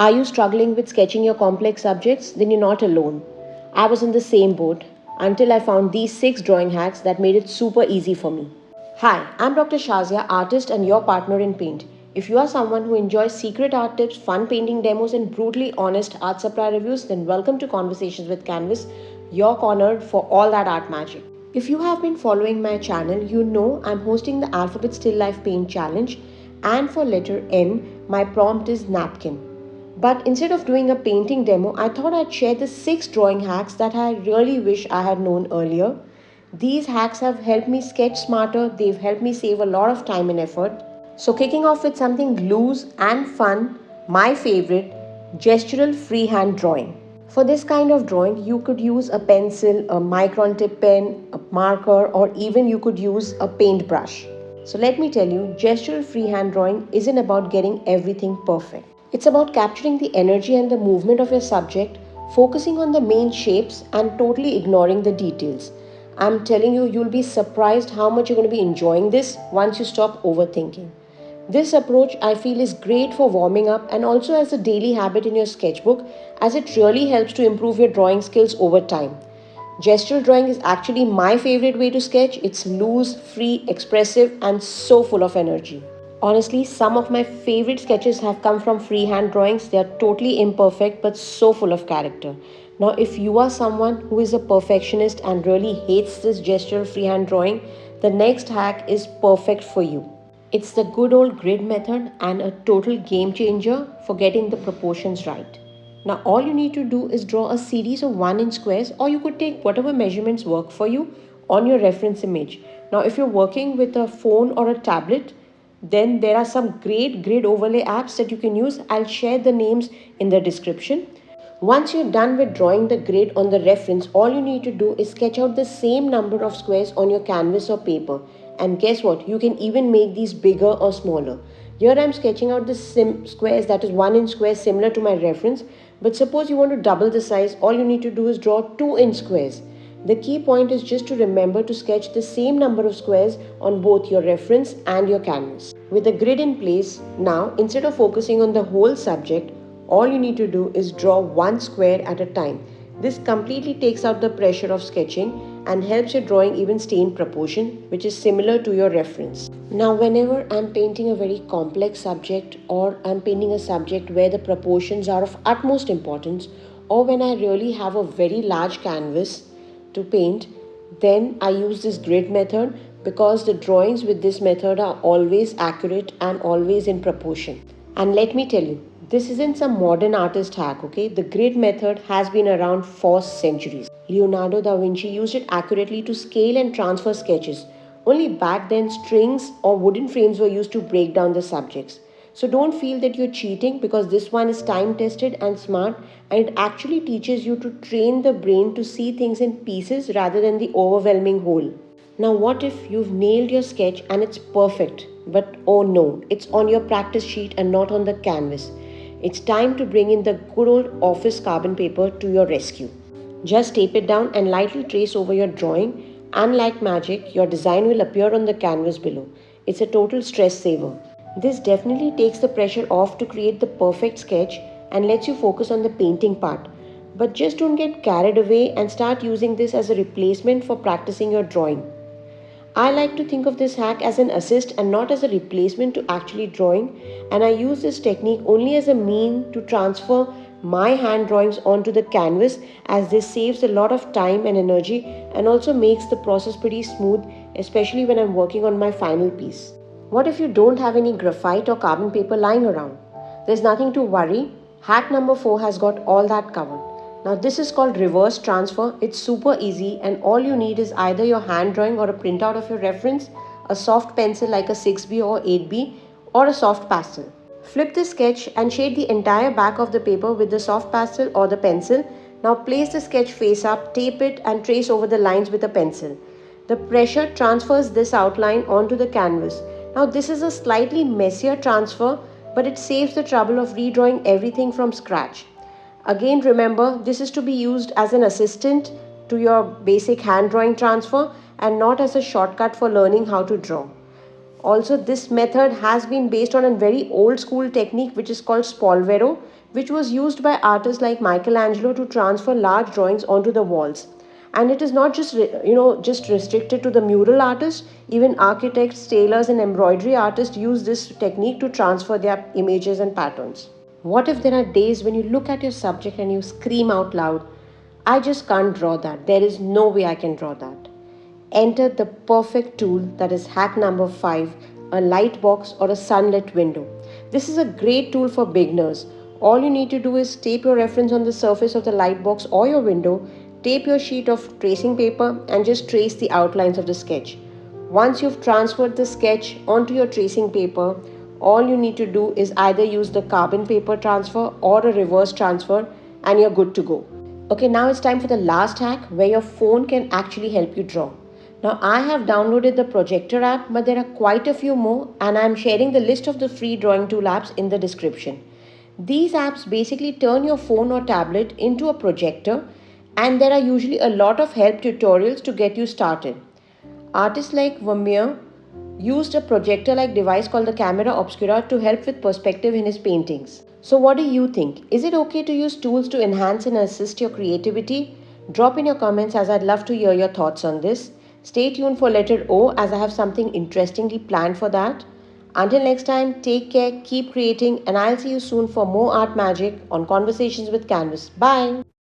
Are you struggling with sketching your complex subjects? Then you're not alone. I was in the same boat until I found these 6 drawing hacks that made it super easy for me. Hi, I'm Dr. Shazia, artist and your partner in paint. If you are someone who enjoys secret art tips, fun painting demos, and brutally honest art supply reviews, then welcome to Conversations with Canvas, your corner for all that art magic. If you have been following my channel, you know I'm hosting the Alphabet Still Life Paint Challenge, and for letter N, my prompt is napkin. But instead of doing a painting demo, I thought I'd share the 6 drawing hacks that I really wish I had known earlier. These hacks have helped me sketch smarter, they've helped me save a lot of time and effort. So kicking off with something loose and fun, my favorite, gestural freehand drawing. For this kind of drawing, you could use a pencil, a micron tip pen, a marker, or even you could use a paintbrush. So let me tell you, gestural freehand drawing isn't about getting everything perfect. It's about capturing the energy and the movement of your subject, focusing on the main shapes and totally ignoring the details. I'm telling you, you'll be surprised how much you're going to be enjoying this once you stop overthinking. This approach I feel is great for warming up and also as a daily habit in your sketchbook, as it really helps to improve your drawing skills over time. Gestural drawing is actually my favorite way to sketch. It's loose, free, expressive, and so full of energy. Honestly, some of my favorite sketches have come from freehand drawings. They are totally imperfect but so full of character. Now, if you are someone who is a perfectionist and really hates this gestural freehand drawing, the next hack is perfect for you. It's the good old grid method and a total game changer for getting the proportions right. Now, all you need to do is draw a series of 1-inch squares, or you could take whatever measurements work for you on your reference image. Now, if you're working with a phone or a tablet, then there are some great grid overlay apps that you can use. I'll share the names in the description. Once you're done with drawing the grid on the reference, all you need to do is sketch out the same number of squares on your canvas or paper. And guess what? You can even make these bigger or smaller. Here I'm sketching out the squares, that is 1-inch squares similar to my reference. But suppose you want to double the size, all you need to do is draw 2-inch squares. The key point is just to remember to sketch the same number of squares on both your reference and your canvas. With the grid in place, now instead of focusing on the whole subject, all you need to do is draw one square at a time. This completely takes out the pressure of sketching and helps your drawing even stay in proportion, which is similar to your reference. Now, whenever I'm painting a very complex subject, or I'm painting a subject where the proportions are of utmost importance, or when I really have a very large canvas to paint, then I use this grid method, because the drawings with this method are always accurate and always in proportion. And let me tell you, this isn't some modern artist hack, okay? The grid method has been around for centuries. Leonardo da Vinci used it accurately to scale and transfer sketches. Only back then, strings or wooden frames were used to break down the subjects. So don't feel that you're cheating, because this one is time tested and smart, and it actually teaches you to train the brain to see things in pieces rather than the overwhelming whole. Now, what if you've nailed your sketch and it's perfect, but oh no, it's on your practice sheet and not on the canvas? It's time to bring in the good old office carbon paper to your rescue. Just tape it down and lightly trace over your drawing, and like magic, your design will appear on the canvas below. It's a total stress saver. This definitely takes the pressure off to create the perfect sketch and lets you focus on the painting part. But just don't get carried away and start using this as a replacement for practicing your drawing. I like to think of this hack as an assist and not as a replacement to actually drawing, and I use this technique only as a mean to transfer my hand drawings onto the canvas, as this saves a lot of time and energy and also makes the process pretty smooth, especially when I'm working on my final piece. What if you don't have any graphite or carbon paper lying around? There's nothing to worry. Hack number 4 has got all that covered. Now, this is called reverse transfer. It's super easy, and all you need is either your hand drawing or a printout of your reference, a soft pencil like a 6B or 8B, or a soft pastel. Flip the sketch and shade the entire back of the paper with the soft pastel or the pencil. Now place the sketch face up, tape it, and trace over the lines with a pencil. The pressure transfers this outline onto the canvas. Now this is a slightly messier transfer, but it saves the trouble of redrawing everything from scratch. Again, remember, this is to be used as an assistant to your basic hand drawing transfer and not as a shortcut for learning how to draw. Also, this method has been based on a very old school technique which is called spolvero, which was used by artists like Michelangelo to transfer large drawings onto the walls. And it is not just restricted to the mural artists. Even architects, tailors, and embroidery artists use this technique to transfer their images and patterns. What if there are days when you look at your subject and you scream out loud, I just can't draw that. There is no way I can draw that. Enter the perfect tool, that is hack number 5, a light box or a sunlit window. This is a great tool for beginners. All you need to do is tape your reference on the surface of the light box or your window, tape your sheet of tracing paper, and just trace the outlines of the sketch. Once you've transferred the sketch onto your tracing paper, all you need to do is either use the carbon paper transfer or a reverse transfer, and you're good to go. Okay, now it's time for the last hack where your phone can actually help you draw. Now, I have downloaded the Projector app, but there are quite a few more, and I'm sharing the list of the free drawing tool apps in the description. These apps basically turn your phone or tablet into a projector, and there are usually a lot of help tutorials to get you started. Artists like Vermeer used a projector like device called the camera obscura to help with perspective in his paintings. So, what do you think? Is it okay to use tools to enhance and assist your creativity? Drop in your comments, as I'd love to hear your thoughts on this. Stay tuned for letter O, as I have something interestingly planned for that. Until next time, take care, keep creating, and I'll see you soon for more art magic on Conversations with Canvas. Bye!